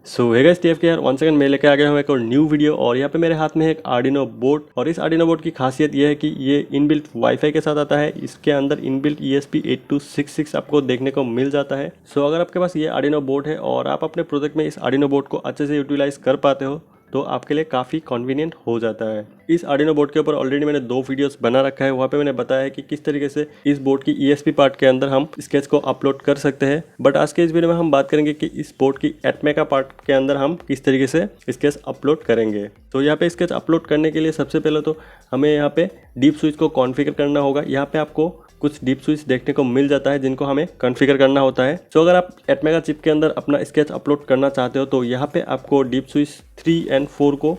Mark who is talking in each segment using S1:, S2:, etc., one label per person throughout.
S1: सो hey guys, TF के यार one second मैं लेके आ गया हूँ एक और न्यू वीडियो। और यहाँ पे मेरे हाथ में है एक आर्डिनो बोर्ड। और इस आर्डिनो बोर्ड की खासियत ये है कि ये इनबिल्ट वाईफाई के साथ आता है। इसके अंदर इनबिल्ट ESP8266 आपको देखने को मिल जाता है। सो अगर आपके पास ये आर्डिनो बोर्ड है और आप अपने प्रोजेक्ट में इस आर्डिनो बोर्ड को अच्छे से यूटिलाइज कर पाते हो तो आपके लिए काफ़ी कन्वीनियंट हो जाता है। इस आर्डिनो बोर्ड के ऊपर ऑलरेडी मैंने 2 वीडियोस बना रखा है। वहाँ पे मैंने बताया है कि किस तरीके से इस बोर्ड की ESP पार्ट के अंदर हम स्केच को अपलोड कर सकते हैं। बट आज के इस वीडियो में हम बात करेंगे कि इस बोर्ड की एटमेका पार्ट के अंदर हम किस तरीके से स्केच अपलोड करेंगे। तो यहाँ पे स्केच अपलोड करने के लिए सबसे पहले तो हमें यहाँ पे डीप स्विच को कॉन्फ़िगर करना होगा। यहाँ पे आपको कुछ डीप स्विच देखने को मिल जाता है जिनको हमें कॉन्फ़िगर करना होता है। तो अगर आप एटमेका चिप के अंदर अपना स्केच अपलोड करना चाहते हो तो यहाँ पे आपको डीप स्विच 3 और 4 को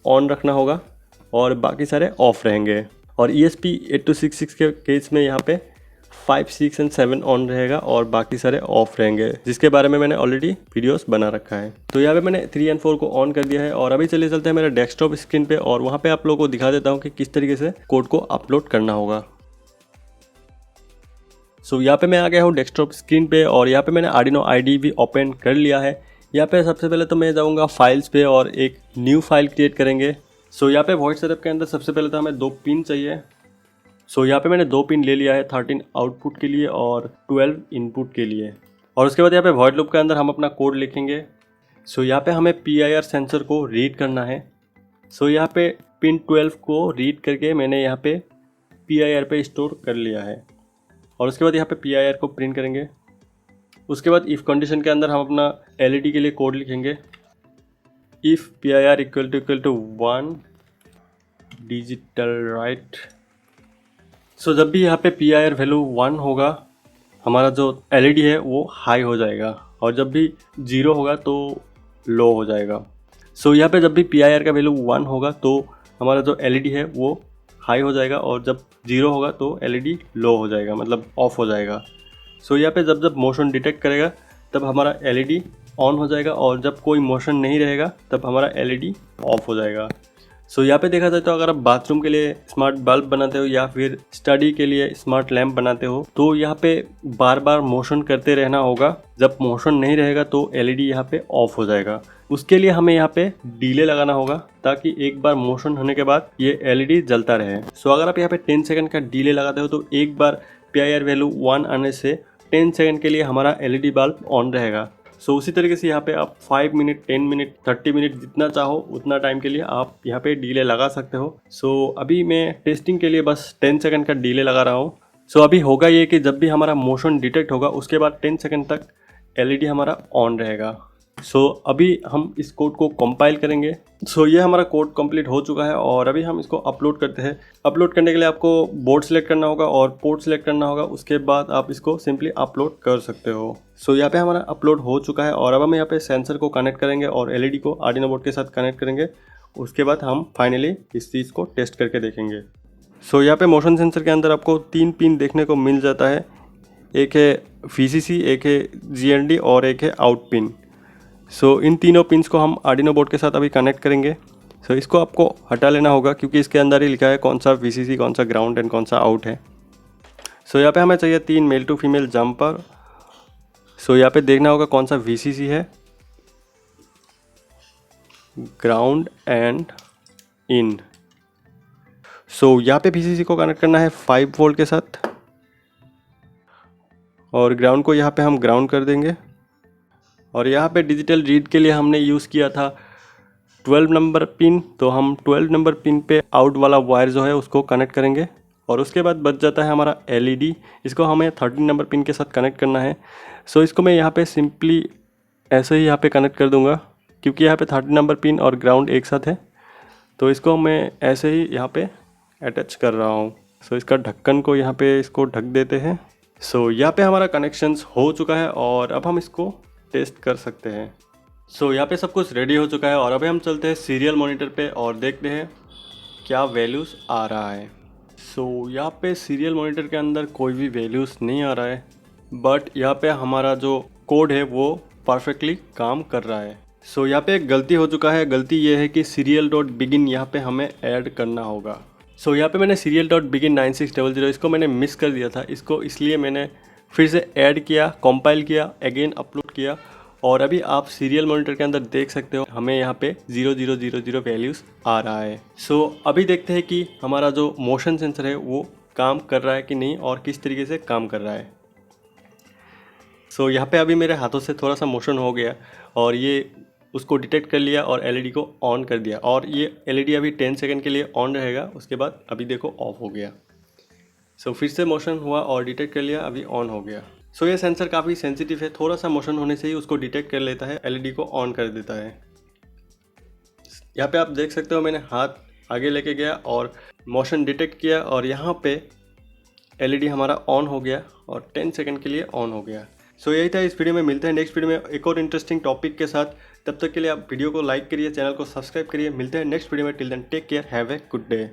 S1: ऑन रखना होगा और बाकी सारे ऑफ रहेंगे। और ESP8266 के केस में यहाँ पे 5, 6 और 7 ऑन रहेगा और बाकी सारे ऑफ रहेंगे, जिसके बारे में मैंने ऑलरेडी वीडियोस बना रखा है। तो यहाँ पे मैंने 3 और 4 को ऑन कर दिया है। और अभी चलिए चलते हैं मेरे डेस्कटॉप स्क्रीन पे और वहाँ पे आप लोगों को दिखा देता हूँ कि किस तरीके से कोड को अपलोड करना होगा। सो यहाँ पे मैं आ गया हूँ डेस्कटॉप स्क्रीन पे और यहाँ पे मैंने आर्डिनो IDE भी ओपन कर लिया है। यहाँ पे सबसे पहले तो मैं जाऊँगा फाइल्स पे और एक न्यू फाइल क्रिएट करेंगे। सो यहाँ पे वॉइड सेटअप के अंदर सबसे पहले तो हमें 2 पिन चाहिए। सो यहाँ पे मैंने 2 पिन ले लिया है, 13 आउटपुट के लिए और 12 इनपुट के लिए। और उसके बाद यहाँ पे वॉइड लूप के अंदर हम अपना कोड लिखेंगे। सो यहाँ पे हमें PIR सेंसर को रीड करना है। सो यहाँ पे पिन 12 को रीड करके मैंने यहाँ पे PIR पे स्टोर कर लिया है। और उसके बाद यहाँ पे PIR को प्रिंट करेंगे। उसके बाद इफ़ कंडीशन के अंदर हम अपना LED के लिए कोड लिखेंगे। If PIR equal to 1 digital right. So जब भी यहाँ पे PIR वैल्यू 1 होगा हमारा जो LED है वो हाई हो जाएगा और जब भी 0 होगा तो लो हो जाएगा। सो यहाँ पे जब भी PIR का वैल्यू 1 होगा तो हमारा जो LED है वो हाई हो जाएगा और जब 0 होगा तो LED लो हो जाएगा, मतलब ऑफ हो जाएगा। सो यहाँ पे जब जब मोशन डिटेक्ट करेगा तब हमारा LED ऑन हो जाएगा और जब कोई मोशन नहीं रहेगा तब हमारा LED ऑफ हो जाएगा। सो यहाँ पे देखा जाए तो अगर आप बाथरूम के लिए स्मार्ट बल्ब बनाते हो या फिर स्टडी के लिए स्मार्ट लैम्प बनाते हो तो यहाँ पे बार बार मोशन करते रहना होगा। जब मोशन नहीं रहेगा तो LED यहाँ पे ऑफ हो जाएगा। उसके लिए हमें यहाँ पे डिले लगाना होगा ताकि एक बार मोशन होने के बाद ये LED जलता रहे। सो अगर आप यहाँ पे 10 सेकंड का डिले लगाते हो तो एक बार PIR वैल्यू 1 आने से 10 सेकंड के लिए हमारा LED बल्ब ऑन रहेगा। सो उसी तरीके से यहाँ पे आप 5 मिनट, 10 मिनट, 30 मिनट जितना चाहो उतना टाइम के लिए आप यहाँ पे डिले लगा सकते हो। सो अभी मैं टेस्टिंग के लिए बस 10 सेकंड का डिले लगा रहा हूँ। सो अभी होगा ये कि जब भी हमारा मोशन डिटेक्ट होगा उसके बाद 10 सेकंड तक LED हमारा ऑन रहेगा। सो अभी हम इस कोड को कंपाइल करेंगे। सो ये हमारा कोड कंप्लीट हो चुका है और अभी हम इसको अपलोड करते हैं। अपलोड करने के लिए आपको बोर्ड सेलेक्ट करना होगा और पोर्ट सेलेक्ट करना होगा। उसके बाद आप इसको सिंपली अपलोड कर सकते हो। सो यहाँ पे हमारा अपलोड हो चुका है और अब हम यहाँ पे सेंसर को कनेक्ट करेंगे और LED को आर्डिनो बोर्ड के साथ कनेक्ट करेंगे। उसके बाद हम फाइनली इस चीज़ को टेस्ट करके देखेंगे। सो यहाँ पे मोशन सेंसर के अंदर आपको 3 पिन देखने को मिल जाता है। एक है VCC, एक है GND और एक है आउट पिन। सो इन तीनों पिन्स को हम आर्डिनो बोर्ड के साथ अभी कनेक्ट करेंगे। सो इसको आपको हटा लेना होगा क्योंकि इसके अंदर ही लिखा है कौन सा VCC, कौन सा ग्राउंड एंड कौन सा आउट है। सो यहाँ पे हमें चाहिए 3 मेल टू फीमेल जंपर। सो यहाँ पे देखना होगा कौन सा VCC है, ग्राउंड एंड इन। सो यहाँ पे VCC को कनेक्ट करना है 5 वोल्ट के साथ और ग्राउंड को यहाँ पे हम ग्राउंड कर देंगे। और यहाँ पे डिजिटल रीड के लिए हमने यूज़ किया था 12 नंबर पिन, तो हम 12 नंबर पिन पे आउट वाला वायर जो है उसको कनेक्ट करेंगे। और उसके बाद बच जाता है हमारा LED। इसको हमें 13 नंबर पिन के साथ कनेक्ट करना है। सो इसको मैं यहाँ पे सिंपली ऐसे ही यहाँ पे कनेक्ट कर दूँगा क्योंकि यहाँ पे 13 नंबर पिन और ग्राउंड एक साथ है। तो इसको मैं ऐसे ही यहाँ पे अटैच कर रहा हूँ। सो इसका ढक्कन को यहाँ पे इसको ढक देते हैं। सो यहाँ पे हमारा कनेक्शंस हो चुका है और अब हम इसको टेस्ट कर सकते हैं। सो यहाँ पे सब कुछ रेडी हो चुका है और अभी हम चलते हैं सीरियल मॉनिटर पे और देखते हैं क्या वैल्यूज़ आ रहा है। सो यहाँ पे सीरियल मॉनिटर के अंदर कोई भी वैल्यूज़ नहीं आ रहा है, बट यहाँ पे हमारा जो कोड है वो परफेक्टली काम कर रहा है। सो यहाँ पे एक गलती हो चुका है। गलती ये है कि serial.begin यहाँ पे हमें ऐड करना होगा। सो यहाँ पे मैंने serial.begin 9600 इसको मैंने मिस कर दिया था। इसको इसलिए मैंने फिर से ऐड किया, कंपाइल किया, अगेन अपलोड किया और अभी आप सीरियल मॉनिटर के अंदर देख सकते हो हमें यहाँ पे 0000 वैल्यूज़ आ रहा है। सो अभी देखते हैं कि हमारा जो मोशन सेंसर है वो काम कर रहा है कि नहीं और किस तरीके से काम कर रहा है। सो यहाँ पे अभी मेरे हाथों से थोड़ा सा मोशन हो गया और ये उसको डिटेक्ट कर लिया और एलईडी को ऑन कर दिया, और ये एलईडी अभी 10 सेकंड के लिए ऑन रहेगा, उसके बाद अभी देखो ऑफ हो गया। सो फिर से मोशन हुआ और डिटेक्ट कर लिया, अभी ऑन हो गया। सो ये सेंसर काफ़ी सेंसिटिव है, थोड़ा सा मोशन होने से ही उसको डिटेक्ट कर लेता है, एलईडी को ऑन कर देता है। यहाँ पे आप देख सकते हो मैंने हाथ आगे लेके गया और मोशन डिटेक्ट किया और यहाँ पे एलईडी हमारा ऑन हो गया और 10 सेकंड के लिए ऑन हो गया। सो यही था इस वीडियो में। मिलते हैं नेक्स्ट वीडियो में एक और इंटरेस्टिंग टॉपिक के साथ। तब तक के लिए आप वीडियो को लाइक करिए, चैनल को सब्सक्राइब करिए। मिलते हैं नेक्स्ट वीडियो में। Till then take care, have a good day.